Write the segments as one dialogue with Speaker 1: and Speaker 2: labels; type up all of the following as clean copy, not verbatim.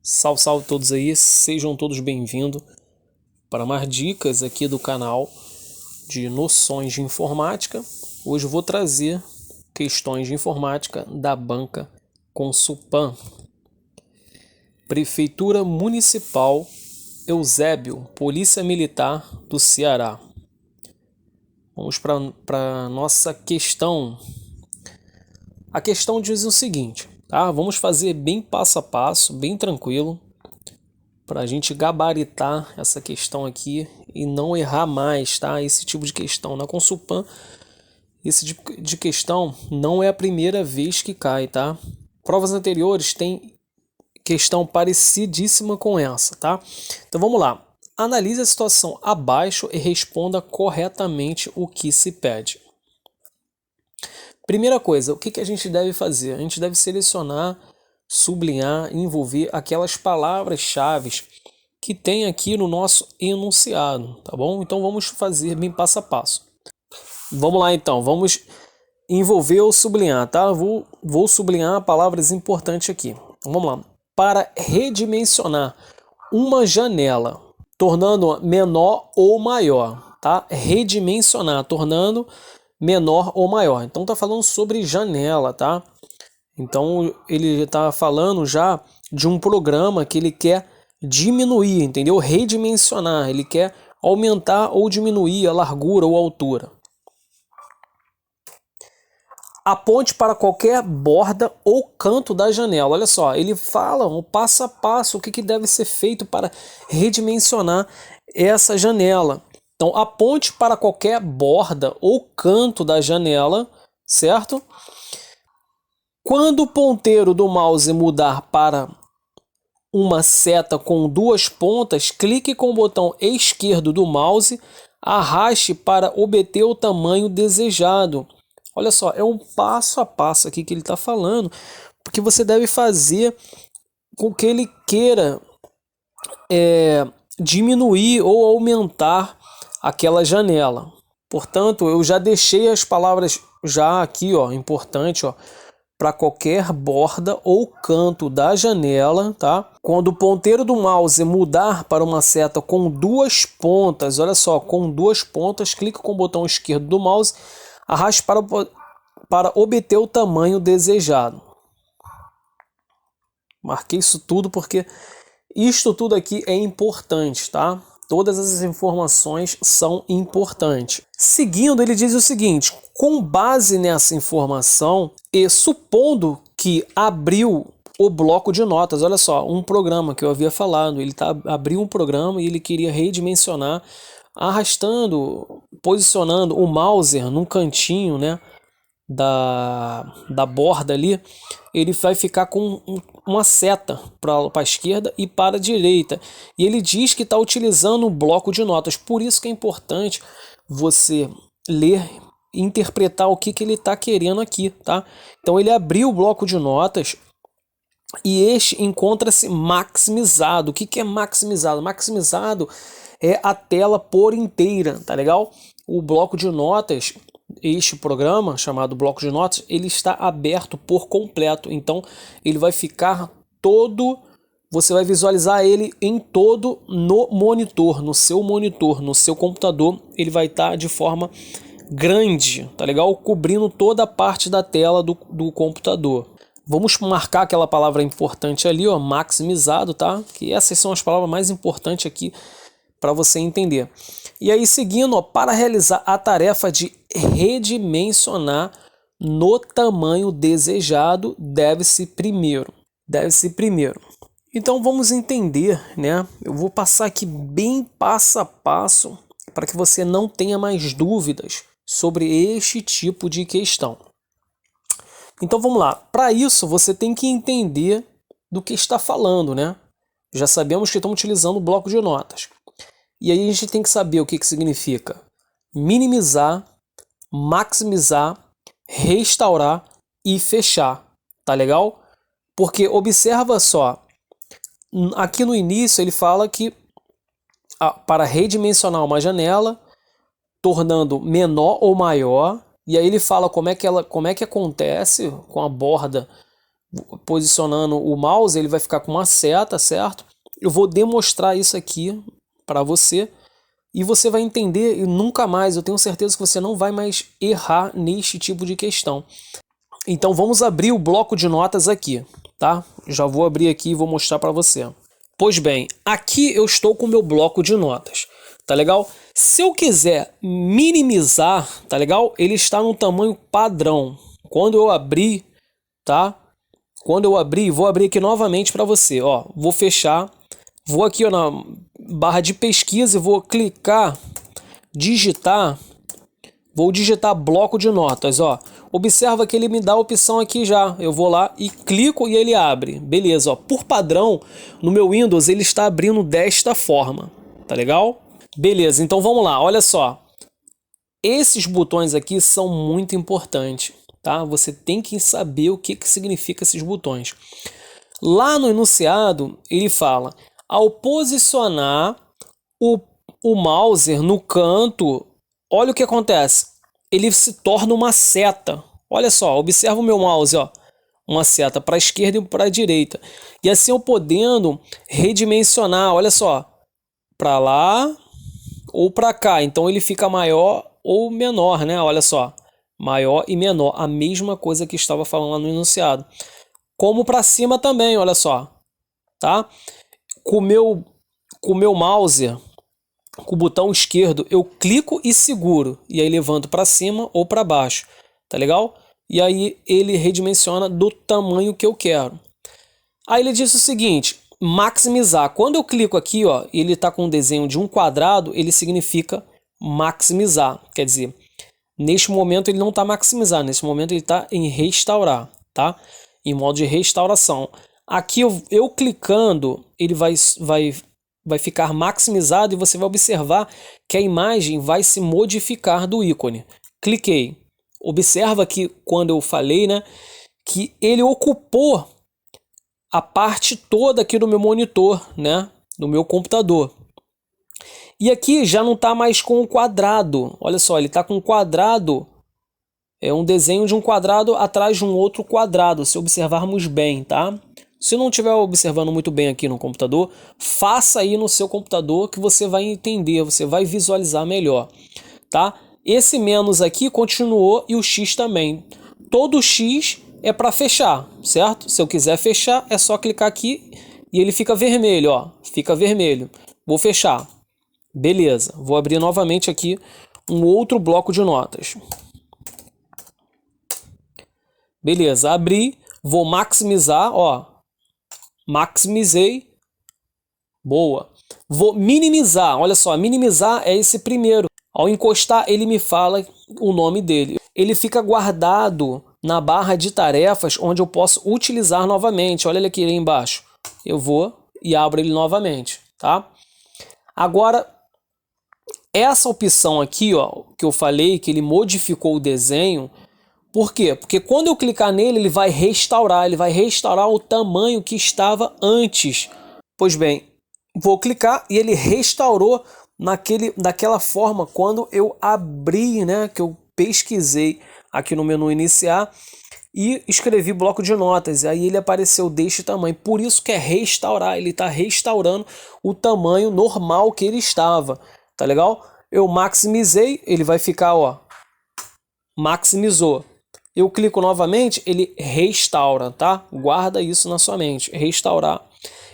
Speaker 1: Salve, salve todos aí, sejam todos bem-vindos para mais dicas aqui do canal de noções de informática. Hoje eu vou trazer questões de informática da banca Consulpan. Prefeitura Municipal Eusébio, Polícia Militar do Ceará. Vamos para a nossa questão. A questão diz o seguinte, tá? Vamos fazer bem passo a passo, bem tranquilo, para a gente gabaritar essa questão aqui e não errar mais, tá? Esse tipo de questão. Na Consulpan, esse tipo de questão não é a primeira vez que cai, tá? Provas anteriores têm questão parecidíssima com essa, tá? Então vamos lá. Analise a situação abaixo e responda corretamente o que se pede. Primeira coisa, o que a gente deve fazer? A gente deve selecionar, sublinhar, envolver aquelas palavras-chave que tem aqui no nosso enunciado, tá bom? Então vamos fazer bem passo a passo. Vamos lá então, vamos envolver ou sublinhar, tá? Vou sublinhar palavras importantes aqui. Então, vamos lá. Para redimensionar uma janela, tornando menor ou maior, tá? Redimensionar, tornando menor ou maior. Então tá falando sobre janela, tá? Então ele tá falando já de um programa que ele quer diminuir, entendeu? Redimensionar, ele quer aumentar ou diminuir a largura ou altura. Aponte para qualquer borda ou canto da janela. Olha só, ele fala o passo a passo, o que deve ser feito para redimensionar essa janela. Então, aponte para qualquer borda ou canto da janela, certo? Quando o ponteiro do mouse mudar para uma seta com duas pontas, clique com o botão esquerdo do mouse, arraste para obter o tamanho desejado. Olha só, é um passo a passo aqui que ele está falando, porque você deve fazer com que ele queira diminuir ou aumentar aquela janela. Portanto, eu já deixei as palavras já aqui, ó, importante, ó, para qualquer borda ou canto da janela, tá? Quando o ponteiro do mouse mudar para uma seta com duas pontas, olha só, com duas pontas, clique com o botão esquerdo do mouse, arraste para obter o tamanho desejado. Marquei isso tudo porque isto tudo aqui é importante, tá? Todas as informações são importantes. Seguindo, ele diz o seguinte: com base nessa informação e supondo que abriu o bloco de notas, olha só, um programa que eu havia falado, ele abriu um programa e ele queria redimensionar, arrastando, posicionando o mouse num cantinho, né, da borda ali, ele vai ficar com uma seta para a esquerda e para a direita. E ele diz que está utilizando um bloco de notas. Por isso que é importante você ler e interpretar o que ele está querendo aqui, tá? Então ele abriu o bloco de notas e este encontra-se maximizado. O que é maximizado? Maximizado é a tela por inteira, tá legal? O bloco de notas, este programa chamado bloco de notas, ele está aberto por completo. Então ele vai ficar todo, você vai visualizar ele em todo no monitor, no seu computador. Ele vai estar de forma grande, tá legal? Cobrindo toda a parte da tela do computador. Vamos marcar aquela palavra importante ali, ó, maximizado, tá? Que essas são as palavras mais importantes aqui para você entender. E aí, seguindo, ó, para realizar a tarefa de redimensionar no tamanho desejado, deve-se primeiro. Então vamos entender, né? Eu vou passar aqui bem passo a passo para que você não tenha mais dúvidas sobre este tipo de questão. Então vamos lá. Para isso você tem que entender do que está falando, né? Já sabemos que estamos utilizando o bloco de notas. E aí a gente tem que saber o que significa minimizar, maximizar, restaurar e fechar. Tá legal? Porque observa só, aqui no início ele fala que para redimensionar uma janela, tornando menor ou maior, e aí ele fala como é que acontece com a borda posicionando o mouse, ele vai ficar com uma seta, certo? Eu vou demonstrar isso aqui para você e você vai entender e nunca mais, eu tenho certeza que você não vai mais errar neste tipo de questão. Então vamos abrir o bloco de notas aqui, tá? Já vou abrir aqui e vou mostrar para você. Pois bem, aqui eu estou com o meu bloco de notas, tá legal? Se eu quiser minimizar, tá legal? Ele está no tamanho padrão. Quando eu abrir, tá? Quando eu abrir, vou abrir aqui novamente para você, ó. Vou fechar, vou aqui ó, na barra de pesquisa e vou clicar, digitar, vou digitar bloco de notas, ó. Observa que ele me dá a opção aqui já. Eu vou lá e clico e ele abre. Beleza, ó. Por padrão, no meu Windows ele está abrindo desta forma, tá legal? Beleza, então vamos lá, olha só. Esses botões aqui são muito importantes, tá? Você tem que saber o que significa esses botões. Lá no enunciado, ele fala, ao posicionar o mouse no canto, olha o que acontece. Ele se torna uma seta. Olha só, observa o meu mouse, ó. Uma seta para a esquerda e para a direita. E assim eu podendo redimensionar, olha só, para lá ou para cá. Então ele fica maior ou menor, né? Olha só, maior e menor. A mesma coisa que estava falando lá no enunciado. Como para cima também, olha só, tá? Com o meu mouse, com o botão esquerdo, eu clico e seguro. E aí levanto para cima ou para baixo, tá legal? E aí ele redimensiona do tamanho que eu quero. Aí ele diz o seguinte, maximizar. Quando eu clico aqui, ó, ele está com um desenho de um quadrado, ele significa maximizar. Quer dizer, neste momento ele não está maximizar, nesse momento ele está em restaurar, tá? Em modo de restauração. Aqui eu clicando, ele vai ficar maximizado e você vai observar que a imagem vai se modificar do ícone. Cliquei. Observa que quando eu falei, né, que ele ocupou a parte toda aqui do meu monitor, né, do meu computador. E aqui já não está mais com o quadrado. Olha só, ele está com um quadrado, é um desenho de um quadrado atrás de um outro quadrado, se observarmos bem, tá? Se não estiver observando muito bem aqui no computador, faça aí no seu computador que você vai entender, você vai visualizar melhor, tá? Esse menos aqui continuou e o X também. Todo X é para fechar, certo? Se eu quiser fechar, é só clicar aqui e ele fica vermelho, ó. Fica vermelho. Vou fechar. Beleza. Vou abrir novamente aqui um outro bloco de notas. Beleza. Abri. Vou maximizar, ó. Maximizei. Boa. Vou minimizar. Olha só, minimizar é esse primeiro. Ao encostar, ele me fala o nome dele. Ele fica guardado na barra de tarefas, onde eu posso utilizar novamente. Olha ele aqui embaixo. Eu vou e abro ele novamente, tá? Agora, essa opção aqui, ó, que eu falei, que ele modificou o desenho. Por quê? Porque quando eu clicar nele, ele vai restaurar o tamanho que estava antes. Pois bem, vou clicar e ele restaurou daquela forma quando eu abri, né, que eu pesquisei aqui no menu iniciar e escrevi bloco de notas, e aí ele apareceu deste tamanho. Por isso que é restaurar, ele está restaurando o tamanho normal que ele estava, tá legal? Eu maximizei, ele vai ficar, ó, maximizou. Eu clico novamente, ele restaura, tá? Guarda isso na sua mente, restaurar.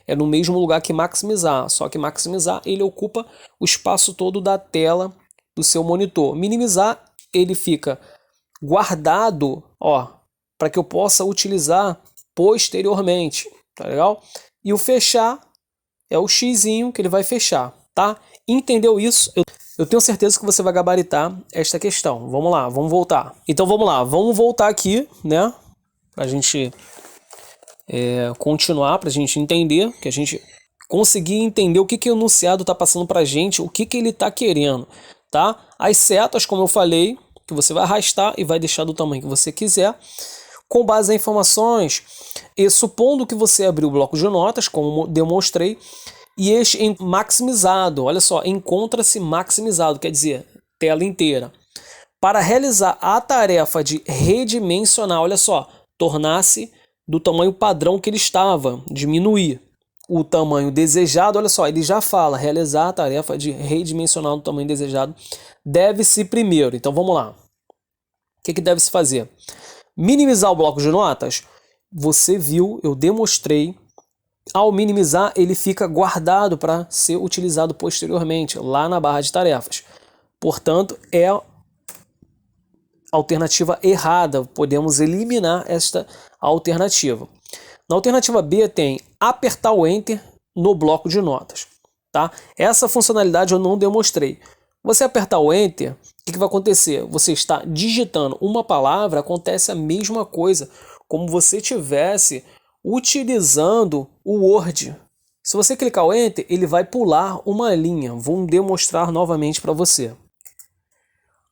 Speaker 1: É no mesmo lugar que maximizar, só que maximizar ele ocupa o espaço todo da tela do seu monitor. Minimizar, ele fica guardado, ó, para que eu possa utilizar posteriormente, tá legal? E o fechar é o xizinho que ele vai fechar, tá? Entendeu isso? Eu tenho certeza que você vai gabaritar esta questão. Vamos lá, vamos voltar. Então vamos lá, vamos voltar aqui, né? Pra gente continuar, para a gente entender, que a gente conseguir entender o que o enunciado está passando para a gente, o que ele está querendo, tá? As setas, como eu falei, que você vai arrastar e vai deixar do tamanho que você quiser, com base em informações, e supondo que você abriu o bloco de notas, como demonstrei, e este em maximizado, olha só, encontra-se maximizado, quer dizer, tela inteira. Para realizar a tarefa de redimensionar, olha só, tornar-se do tamanho padrão que ele estava, diminuir. O tamanho desejado, olha só, ele já fala, realizar a tarefa de redimensionar o tamanho desejado deve-se primeiro. Então vamos lá. O que deve-se fazer? Minimizar o bloco de notas. Você viu, eu demonstrei. Ao minimizar, ele fica guardado para ser utilizado posteriormente, lá na barra de tarefas. Portanto, é a alternativa errada. Podemos eliminar esta alternativa. Na alternativa B tem apertar o Enter no bloco de notas. Tá? Essa funcionalidade eu não demonstrei. Você apertar o Enter, o que vai acontecer? Você está digitando uma palavra, acontece a mesma coisa, como você estivesse utilizando o Word. Se você clicar o Enter, ele vai pular uma linha. Vou demonstrar novamente para você.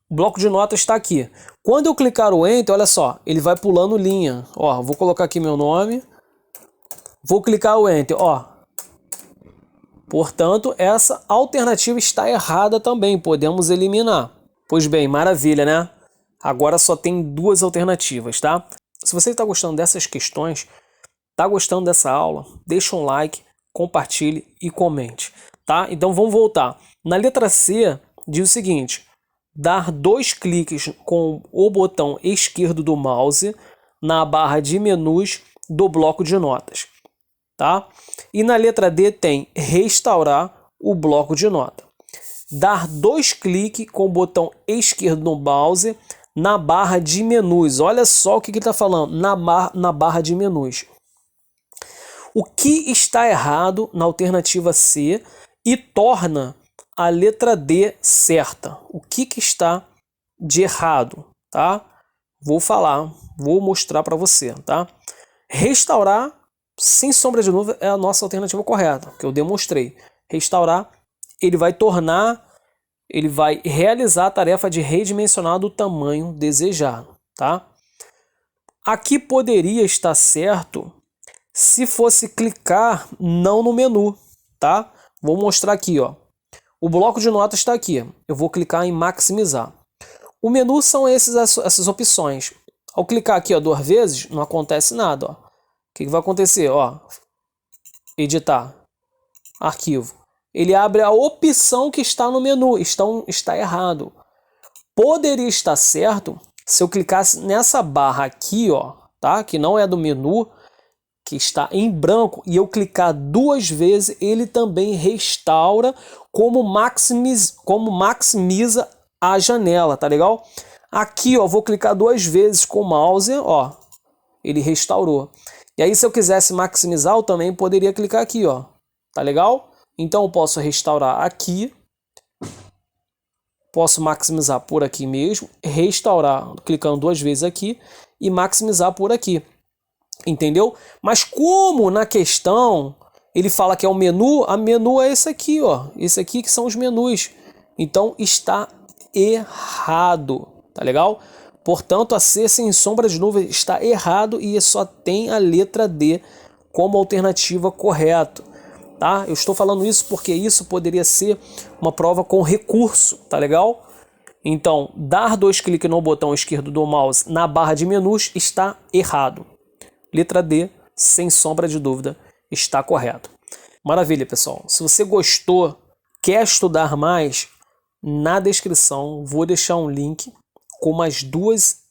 Speaker 1: O bloco de notas está aqui. Quando eu clicar o Enter, olha só, ele vai pulando linha. Ó, vou colocar aqui meu nome. Vou clicar o Enter, ó. Portanto, essa alternativa está errada também. Podemos eliminar. Pois bem, maravilha, né? Agora só tem duas alternativas, tá? Se você está gostando dessas questões, está gostando dessa aula, deixa um like, compartilhe e comente, tá? Então vamos voltar. Na letra C, diz o seguinte: dar 2 cliques com o botão esquerdo do mouse na barra de menus do bloco de notas, tá? E na letra D tem restaurar o bloco de nota. Dar 2 cliques com o botão esquerdo no mouse na barra de menus. Olha só o que ele está falando, na barra de menus. O que está errado na alternativa C e torna a letra D certa? O que está de errado, tá? Vou falar, vou mostrar para você, tá? Restaurar, sem sombra de dúvida, é a nossa alternativa correta, que eu demonstrei. Restaurar, ele vai realizar a tarefa de redimensionar do tamanho desejado, tá? Aqui poderia estar certo se fosse clicar não no menu, tá? Vou mostrar aqui, ó. O bloco de notas está aqui. Eu vou clicar em maximizar. O menu são essas opções. Ao clicar aqui, ó, 2 vezes, não acontece nada, ó. O que vai acontecer? Ó, editar, arquivo. Ele abre a opção que está no menu. Está errado. Poderia estar certo se eu clicasse nessa barra aqui, ó, tá? Que não é do menu, que está em branco, e eu clicar 2 vezes, ele também restaura como maximiza a janela, tá legal? Aqui, ó, vou clicar 2 vezes com o mouse, ó, ele restaurou. E aí, se eu quisesse maximizar, eu também poderia clicar aqui, ó, tá legal? Então, eu posso restaurar aqui, posso maximizar por aqui mesmo, restaurar clicando 2 vezes aqui e maximizar por aqui. Entendeu? Mas como na questão ele fala que é o menu, a menu é esse aqui, ó. Esse aqui que são os menus. Então está errado, tá legal? Portanto, a C, sem sombra de dúvida, está errado e só tem a letra D como alternativa correta, tá? Eu estou falando isso porque isso poderia ser uma prova com recurso, tá legal? Então, dar 2 cliques no botão esquerdo do mouse na barra de menus está errado. Letra D, sem sombra de dúvida, está correto. Maravilha, pessoal. Se você gostou, quer estudar mais, na descrição vou deixar um link com mais duas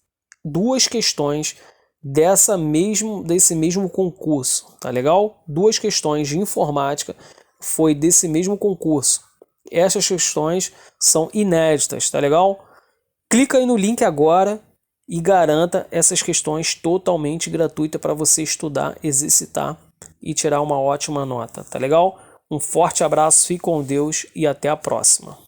Speaker 1: questões desse mesmo concurso, tá legal? 2 questões de informática foi desse mesmo concurso. Essas questões são inéditas, tá legal? Clica aí no link agora e garanta essas questões totalmente gratuitas para você estudar, exercitar e tirar uma ótima nota, tá legal? Um forte abraço, fique com Deus e até a próxima.